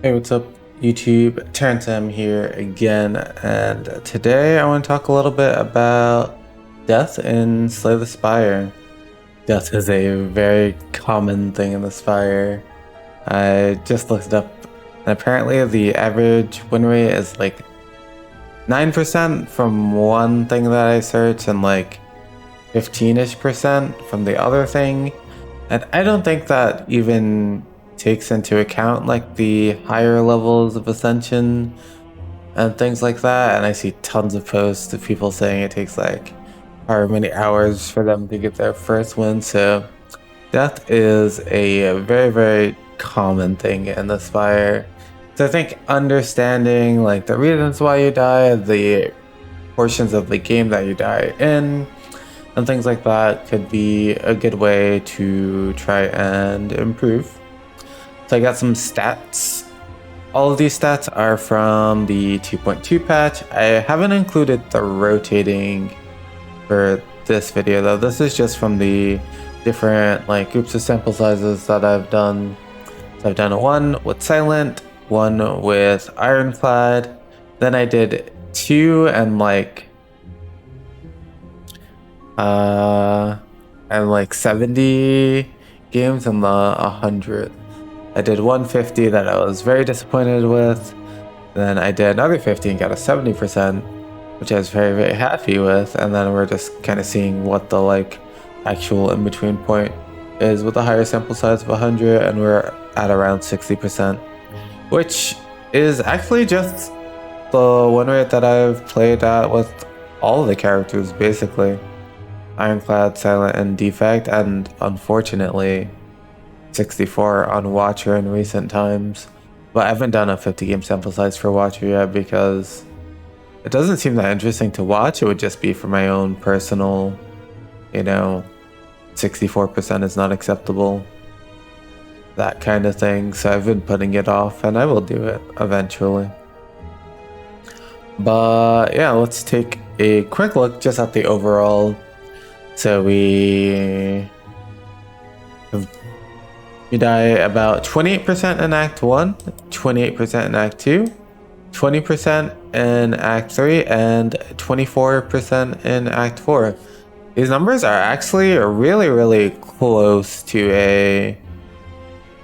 Hey, what's up, YouTube? TerrencemYT here again, and today I want to talk a little bit about death in Slay the Spire. Death is a very common thing in the Spire. I just looked it up, and apparently the average win rate is like 9% from one thing that I searched, and like 15-ish% from the other thing. And I don't think that even takes into account like the higher levels of ascension and things like that. And I see tons of posts of people saying it takes like however many hours for them to get their first win. So death is a very, very common thing in the Spire. So I think understanding like the reasons why you die, the portions of the game that you die in, and things like that could be a good way to try and improve. So I got some stats. All of these stats are from the 2.2 patch. I haven't included the rotating for this video though. This is just from the different like groups of sample sizes that I've done. So I've done one with Silent, one with Ironclad, then I did two and like 70 games in the 100. I did 150 that I was very disappointed with. Then I did another 50 and got a 70%, which I was very, very happy with. And then we're just kind of seeing what the like actual in-between point is with a higher sample size of 100, and we're at around 60%, which is actually just the win rate that I've played at with all of the characters, basically. Ironclad, Silent, and Defect, and unfortunately 64 on Watcher in recent times. But I haven't done a 50 game sample size for Watcher yet because it doesn't seem that interesting to watch. It would just be for my own personal, 64% is not acceptable, that kind of thing. So I've been putting it off, and I will do it eventually. But yeah, let's take a quick look just at the overall. So we die about 28% in Act 1, 28% in Act 2, 20% in Act 3, and 24% in Act 4. These numbers are actually really, really close to a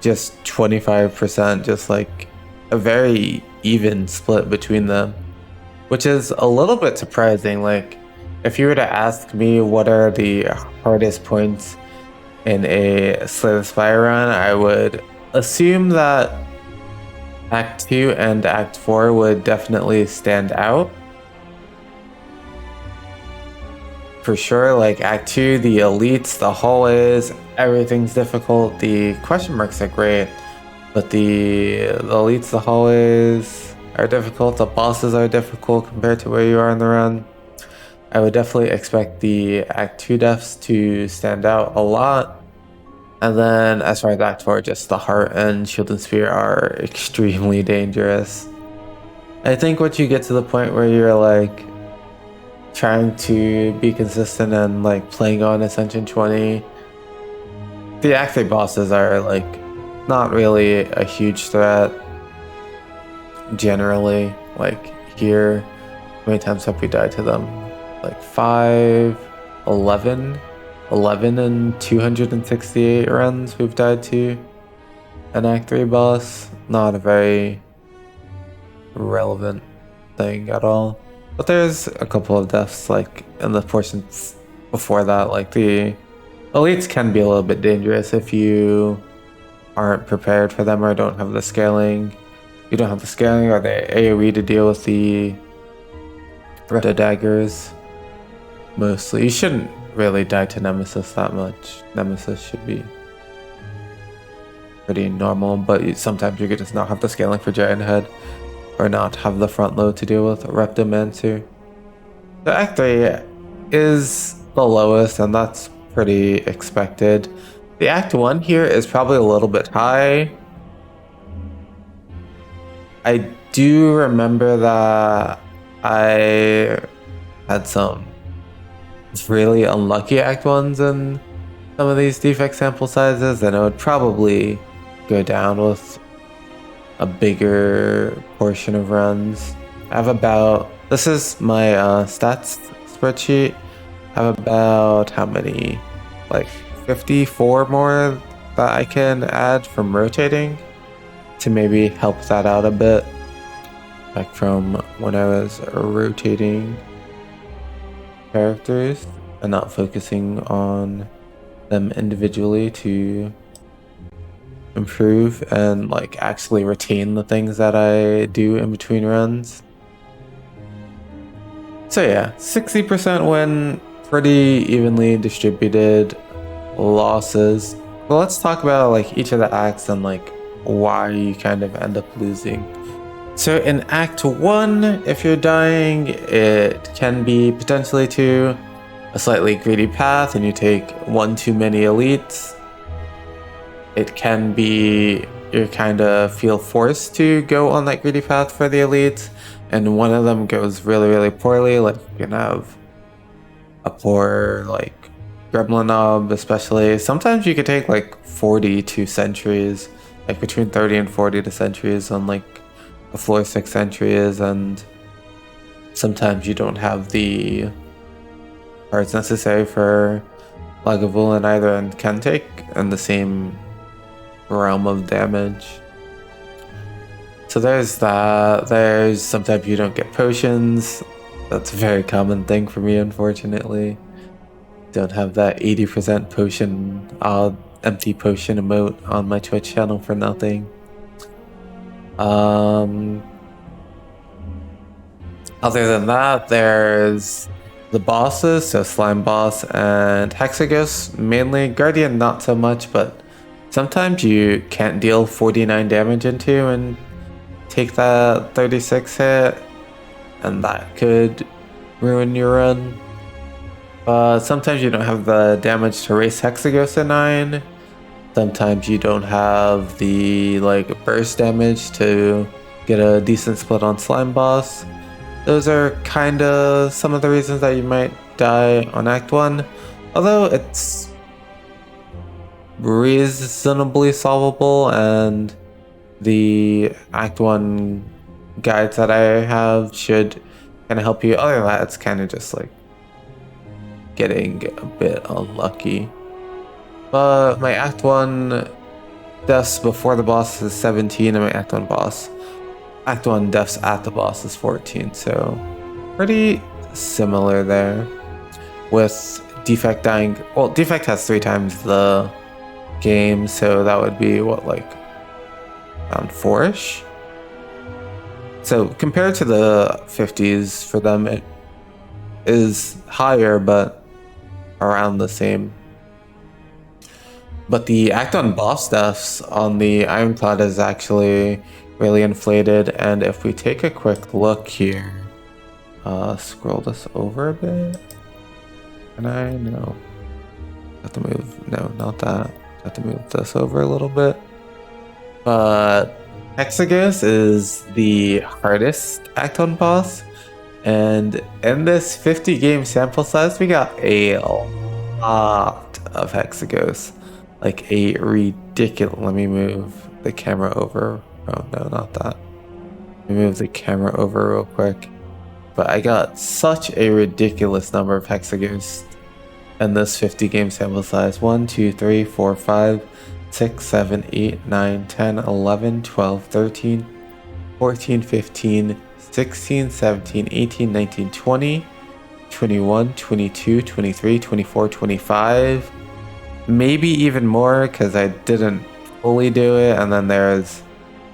just 25%, just like a very even split between them, which is a little bit surprising. Like, if you were to ask me what are the hardest points in a Slay the Spire run, I would assume that Act 2 and Act 4 would definitely stand out. For sure, like Act 2, the elites, the hallways, everything's difficult. The question marks are great, but the elites, the hallways are difficult. The bosses are difficult compared to where you are in the run. I would definitely expect the Act 2 deaths to stand out a lot. And then as far as Act 4, just the Heart and Shield and Spear are extremely dangerous. I think once you get to the point where you're like trying to be consistent and like playing on Ascension 20, the Act 3 bosses are like not really a huge threat generally. Like here, how many times have we died to them? Like 5, 11 and 268 runs we've died to an Act 3 boss. Not a very relevant thing at all. But there's a couple of deaths like in the portions before that. Like the elites can be a little bit dangerous if you aren't prepared for them or don't have the scaling. You don't have the scaling or the AoE to deal with the daggers. Mostly. You shouldn't really die to Nemesis that much. Nemesis should be pretty normal, but sometimes you could just not have the scaling for Giant Head or not have the front load to deal with Reptomancer. The Act 3 is the lowest, and that's pretty expected. The Act 1 here is probably a little bit high. I do remember that I had some really unlucky Act 1s in some of these defect sample sizes, and it would probably go down with a bigger portion of runs. I have about, this is my stats spreadsheet. I have about how many? Like 54 more that I can add from rotating to maybe help that out a bit. Like from when I was rotating characters and not focusing on them individually to improve and like actually retain the things that I do in between runs. So yeah, 60% win, pretty evenly distributed losses. But let's talk about like each of the acts and like why you kind of end up losing. So in Act 1, if you're dying, it can be potentially to a slightly greedy path and you take one too many elites. It can be you kind of feel forced to go on that greedy path for the elites, and one of them goes really, really poorly. Like you can have a poor like gremlin knob, especially. Sometimes you could take like 40 to sentries, like between 30 and 40 to sentries on like a floor 6 sentries, and sometimes you don't have the parts necessary for Lagavulin either and can take in the same realm of damage. So there's that. There's sometimes you don't get potions. That's a very common thing for me, unfortunately. Don't have that 80% potion, empty potion emote on my Twitch channel for nothing. Other than that, there's the bosses, so Slime Boss and Hexagos mainly. Guardian not so much, but sometimes you can't deal 49 damage into and take that 36 hit, and that could ruin your run. But sometimes you don't have the damage to race Hexagos at 9. Sometimes you don't have the like burst damage to get a decent split on Slime Boss. Those are kind of some of the reasons that you might die on Act 1. Although it's reasonably solvable, and the Act 1 guides that I have should kind of help you. Other than that, it's kind of just like getting a bit unlucky. But my Act 1 deaths before the boss is 17, and my Act 1 deaths at the boss is 14, so pretty similar there. With Defect dying, well, Defect has 3 times the game, so that would be what, like around 4-ish? So compared to the 50s, for them it is higher, but around the same. But the Act 1 boss deaths on the Ironclad is actually really inflated, and if we take a quick look here, scroll this over a bit. Can I? No. Have to move. No, not that. Have to move this over a little bit. But Hexagos is the hardest Act 1 boss, and in this 50 game sample size, we got a lot of Hexagos. Like a ridiculous. Let me move the camera over. Oh no, not that. Let me move the camera over real quick. But I got such a ridiculous number of Hexagos in this 50 game sample size. 1, 2, 3, 4, 5, 6, 7, 8, 9, 10, 11, 12, 13, 14, 15, 16, 17, 18, 19, 20, 21, 22, 23, 24, 25. Maybe even more because I didn't fully do it, and then there's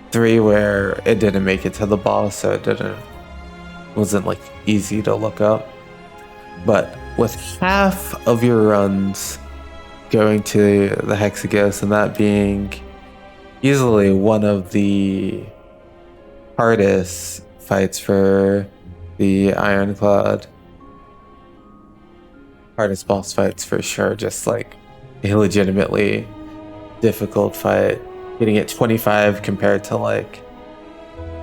3 where it didn't make it to the boss, so it wasn't like easy to look up. But with half of your runs going to the Hexagos, and that being easily one of the hardest fights for the Ironclad, hardest boss fights for sure, just like a legitimately difficult fight. Getting it 25 compared to like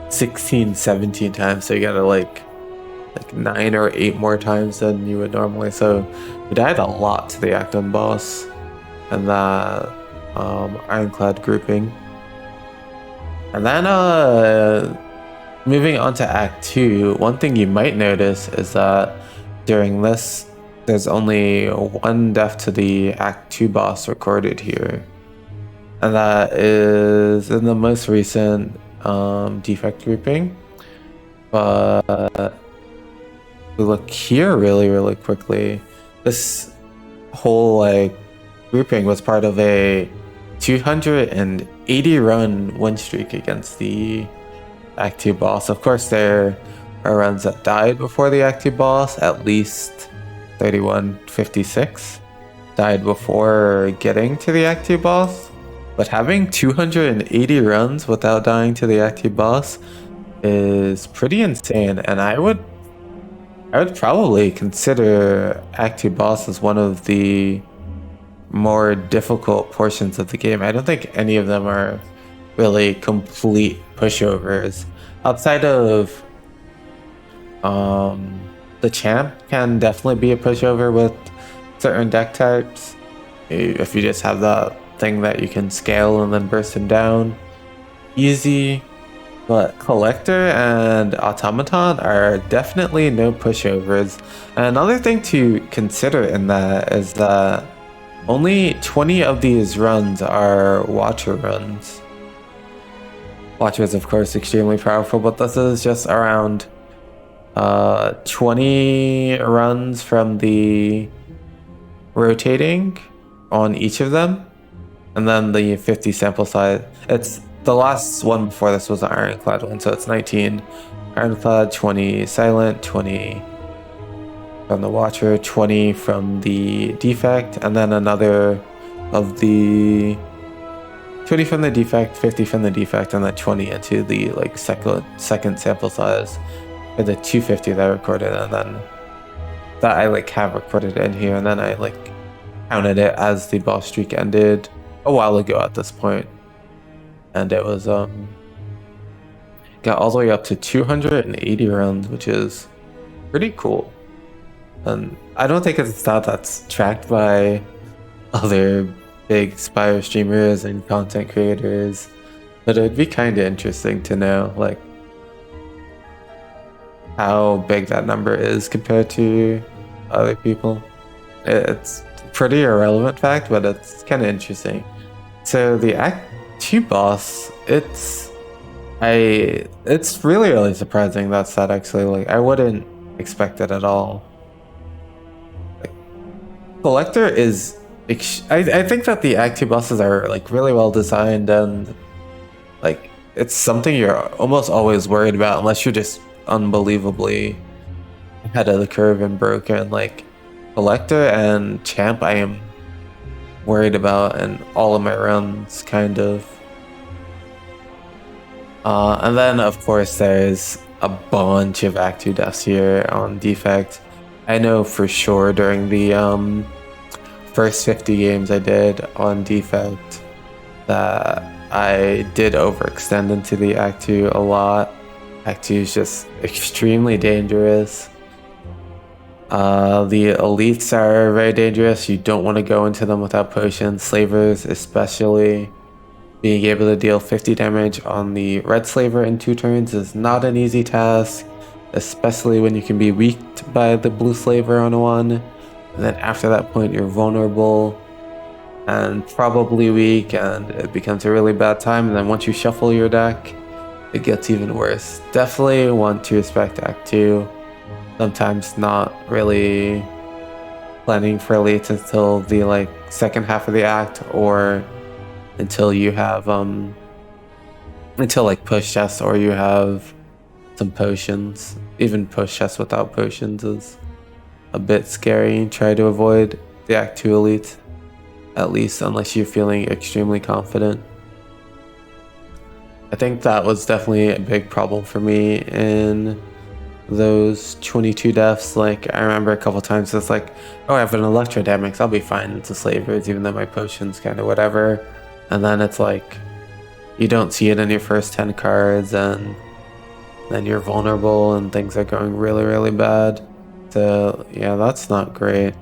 16, 17 times, so you gotta like 9 or 8 more times than you would normally. So we died a lot to the Act 1 boss and that Ironclad grouping. And then moving on to Act 2, one thing you might notice is that during this, there's only one death to the Act 2 boss recorded here. And that is in the most recent Defect grouping. But we look here really quickly. This whole grouping was part of a 280 run win streak against the Act 2 boss. Of course, there are runs that died before the Act 2 boss, at least 3156 died before getting to the Act 2 boss. But having 280 runs without dying to the Act 2 boss is pretty insane, and I would probably consider Act 2 boss as one of the more difficult portions of the game. I don't think any of them are really complete pushovers. Outside of the champ can definitely be a pushover with certain deck types. If you just have that thing that you can scale and then burst him down. Easy. But Collector and Automaton are definitely no pushovers. And another thing to consider in that is that only 20 of these runs are Watcher runs. Watcher is of course extremely powerful, but this is just around 20 runs from the rotating on each of them. And then the 50 sample size. It's the last one before this was an Ironclad one, so it's 19 Ironclad, 20 Silent, 20 from the Watcher, 20 from the Defect, and then another of the 20 from the Defect, 50 from the Defect, and then 20 into the second sample size for the 250 that I recorded, and then that I have recorded in here, and then I counted it as the boss streak ended a while ago at this point. And it was got all the way up to 280 runs, which is pretty cool. And I don't think it's a stat that's tracked by other big Spire streamers and content creators, but it would be kind of interesting to know how big that number is compared to other people. It's a pretty irrelevant fact, but it's kind of interesting. So the Act 2 boss, it's really surprising that stat actually. I wouldn't expect it at all. Collector is I think that the Act 2 bosses are really well designed, and it's something you're almost always worried about unless you're just unbelievably ahead of the curve and broken. Collector and Champ I am worried about in all of my runs, kind of. And then of course there's a bunch of Act 2 deaths here on Defect. I know for sure during the first 50 games I did on Defect that I did overextend into the Act 2 a lot. Act 2 is just extremely dangerous. The elites are very dangerous. You don't want to go into them without potions. Slavers especially. Being able to deal 50 damage on the red slaver in 2 turns is not an easy task, especially when you can be weaked by the blue slaver on 1. And then after that point you're vulnerable and probably weak, and it becomes a really bad time. And then once you shuffle your deck, it gets even worse. Definitely want to respect Act 2. Sometimes not really planning for elites until the second half of the act, or until you have until push chests, or you have some potions. Even push chests without potions is a bit scary. Try to avoid the Act 2 elite, at least unless you're feeling extremely confident. I think that was definitely a big problem for me in those 22 deaths. I remember a couple times it's oh, I have an electrodynamics, I'll be fine into slavers, even though my potion's kind of whatever. And then it's you don't see it in your first 10 cards, and then you're vulnerable and things are going really bad. So yeah, that's not great.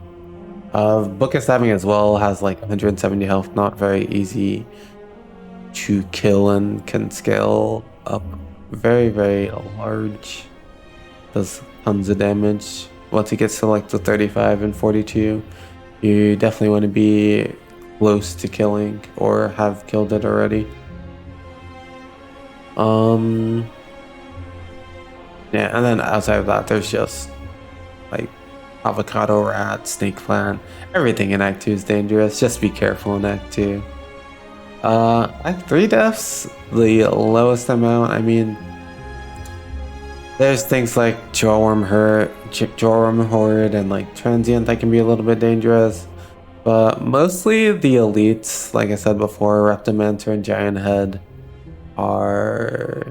Book of Stabbing as well has 170 health, not very easy to kill and can scale up very, very large. Does tons of damage. Once it gets to like the 35 and 42, you definitely want to be close to killing or have killed it already. Yeah, and then outside of that, there's just like avocado rat, snake plant, everything in Act 2 is dangerous. Just be careful in Act 2. Act 3 deaths, the lowest amount. I mean, there's things like Jawworm Horde, and like Transient that can be a little bit dangerous. But mostly the elites, like I said before, Reptimancer and Giant Head are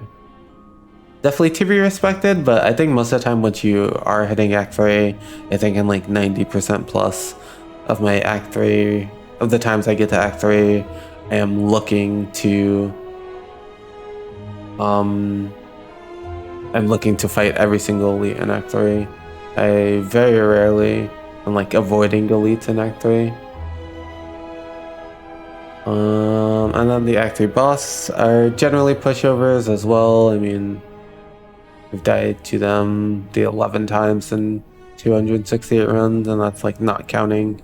definitely to be respected, but I think most of the time once you are hitting Act 3, I think in like 90% plus of my Act 3, of the times I get to Act 3, I am looking to fight every single elite in Act 3. I very rarely am like avoiding elites in Act 3. And then the Act 3 boss are generally pushovers as well. I mean, we've died to them the 11 times in 268 runs, and that's like not counting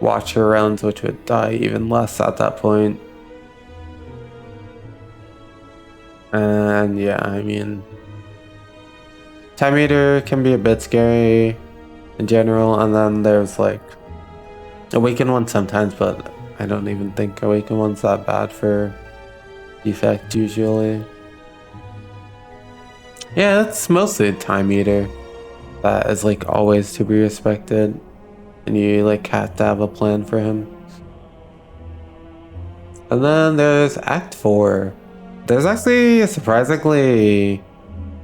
Watcher rounds, which would die even less at that point. And yeah, I mean, Time Eater can be a bit scary in general, and then there's like Awakened One sometimes, but I don't even think Awakened One's that bad for Defect usually. Yeah, it's mostly Time Eater that is like always to be respected, and you like have to have a plan for him. And then there's Act 4. There's actually a surprisingly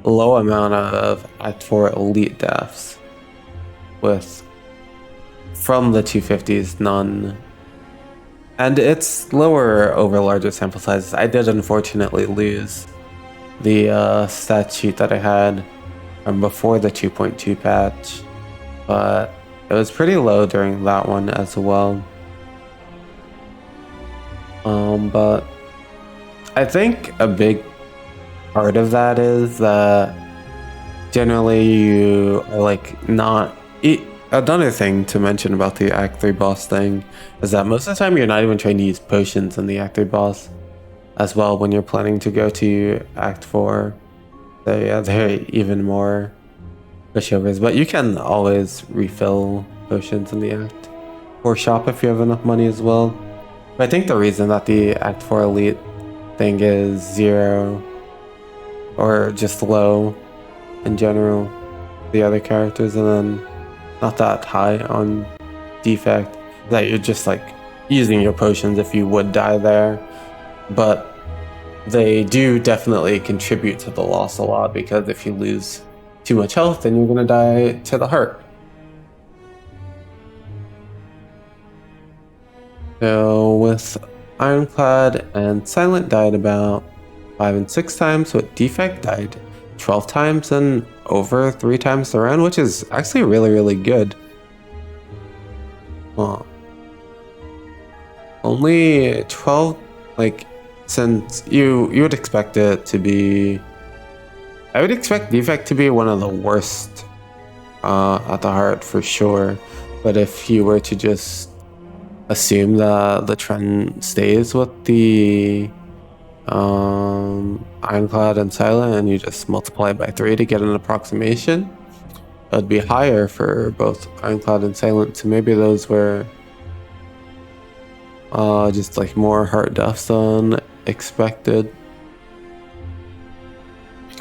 low amount of Act 4 elite deaths, with from the 250s none, and it's lower over larger sample sizes. I did unfortunately lose the stat sheet that I had from before the 2.2 patch, but it was pretty low during that one as well. But I think a big part of that is that generally you are like not... Another thing to mention about the Act 3 boss thing is that most of the time you're not even trying to use potions in the Act 3 boss as well when you're planning to go to Act 4. So yeah, they're even more pushovers, but you can always refill potions in the Act 4 shop if you have enough money as well. But I think the reason that the Act 4 elite thing is 0 or just low in general, the other characters, and then not that high on Defect, that you're just like using your potions if you would die there, but they do definitely contribute to the loss a lot, because if you lose too much health, then you're gonna die to the heart. So with Ironclad and Silent died about 5 and 6 times, with Defect died 12 times and over 3 times the round, which is actually really good. Well, only 12, like, since you would expect it to be... I would expect Defect to be one of the worst at the heart for sure, but if you were to just assume that the trend stays with the Ironclad and Silent, and you just multiply it by 3 to get an approximation, it would be higher for both Ironclad and Silent. So maybe those were just like more heart deaths than expected,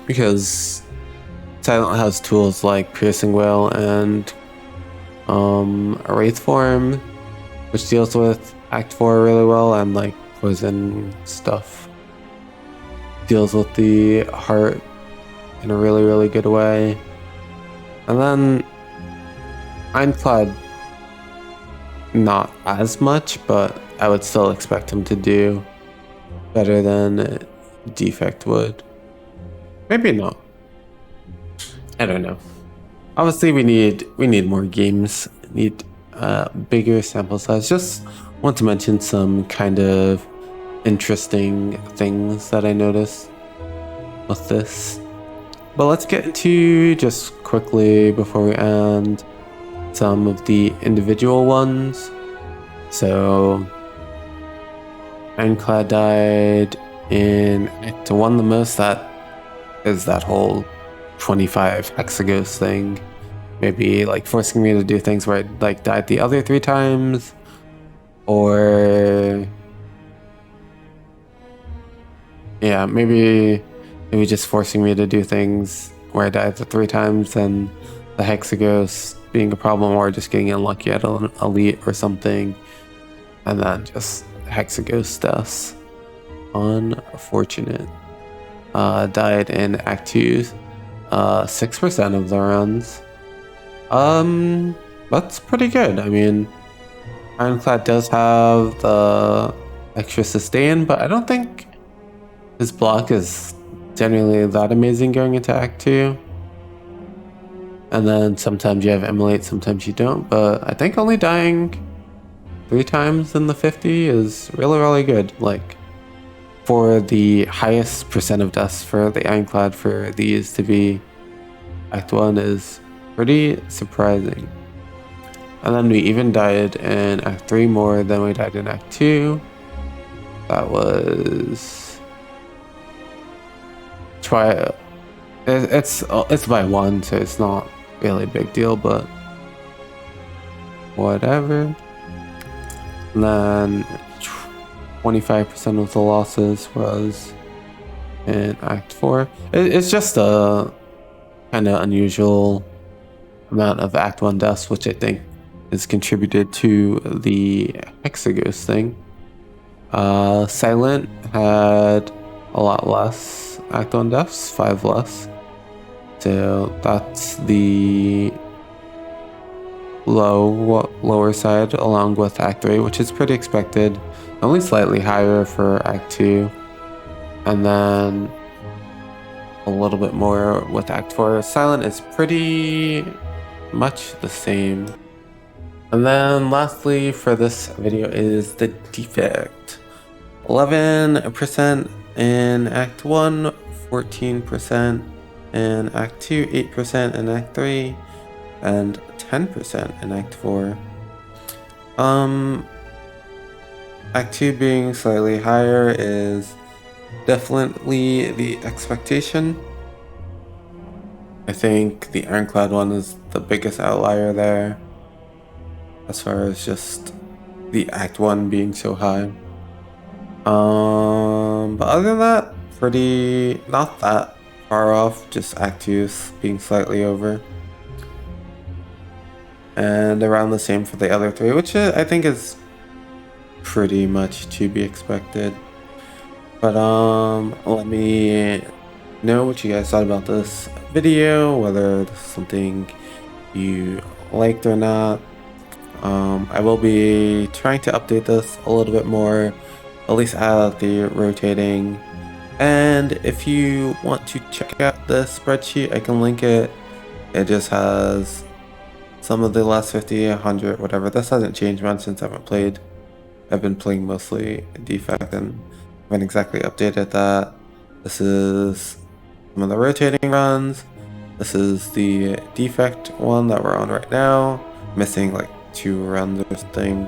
because Silent has tools like Piercing Wail and Wraith Form, which deals with Act 4 really well, and like poison stuff deals with the heart in a really good way. And then Ironclad, not as much, but I would still expect him to do better than Defect would. Maybe not. I don't know. Obviously we need more games, need bigger sample size. Just want to mention some kind of interesting things that I noticed with this. But let's get into, just quickly before we end, some of the individual ones. So Ironclad died in Act 1 the most. That is that whole 25 hexagos thing. Maybe like forcing me to do things where I like died the other 3 times, or yeah, maybe just forcing me to do things where I died the 3 times and the hexagos being a problem, or just getting unlucky at an elite or something, and then just hexagos deaths. Unfortunate. Died in Act 2, 6% of the runs. That's pretty good. I mean, Ironclad does have the extra sustain, but I don't think his block is generally that amazing going into Act 2. And then sometimes you have Immolate, sometimes you don't, but I think only dying 3 times in the 50 is really, really good. Like, for the highest percent of deaths for the Ironclad for these to be Act 1 is pretty surprising. And then we even died in Act 3 more than we died in Act 2. That was... It's by 1, so it's not really a big deal, but whatever. And then 25% of the losses was in Act 4. It's just a kind of unusual amount of Act 1 deaths, which I think is contributed to the hexagos thing. Silent had a lot less Act 1 deaths, 5 less. So that's the lower side, along with Act 3, which is pretty expected. Only slightly higher for Act 2. And then a little bit more with Act 4. Silent is pretty much the same. And then lastly for this video is the Defect. 11% in Act 1, 14% in Act 2, 8% in Act 3, and 10% in Act 4. Act 2 being slightly higher is definitely the expectation. I think the Ironclad one is the biggest outlier there, as far as just the Act 1 being so high. But other than that, pretty not that far off, just Act 2 being slightly over. And around the same for the other 3, which I think is pretty much to be expected. But let me know what you guys thought about this video, whether this is something you liked or not. I will be trying to update this a little bit more, at least add the rotating. And if you want to check out the spreadsheet, I can link it. It just has some of the last 50, 100, whatever. This hasn't changed much since I haven't played. I've been playing mostly Defect and haven't exactly updated that. This is some of the rotating runs. This is the Defect one that we're on right now. Missing like 2 runs or something.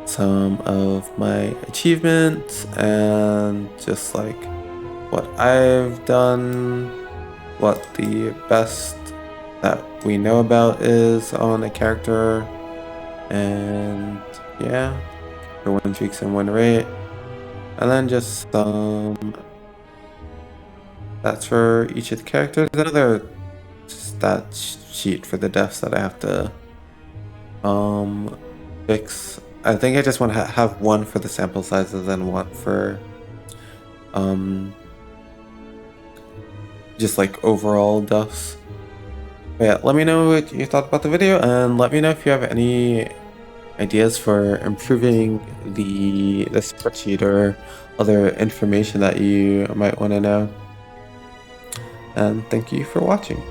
Some of my achievements and just like what I've done, what the best that we know about is on a character, and yeah, for win streaks and win rate, and then just that's for each of the characters. Another stat sheet for the deaths that I have to fix. I think I just want to have one for the sample sizes and one for just like overall deaths. But yeah, let me know what you thought about the video, and let me know if you have any ideas for improving the spreadsheet or other information that you might want to know. And thank you for watching.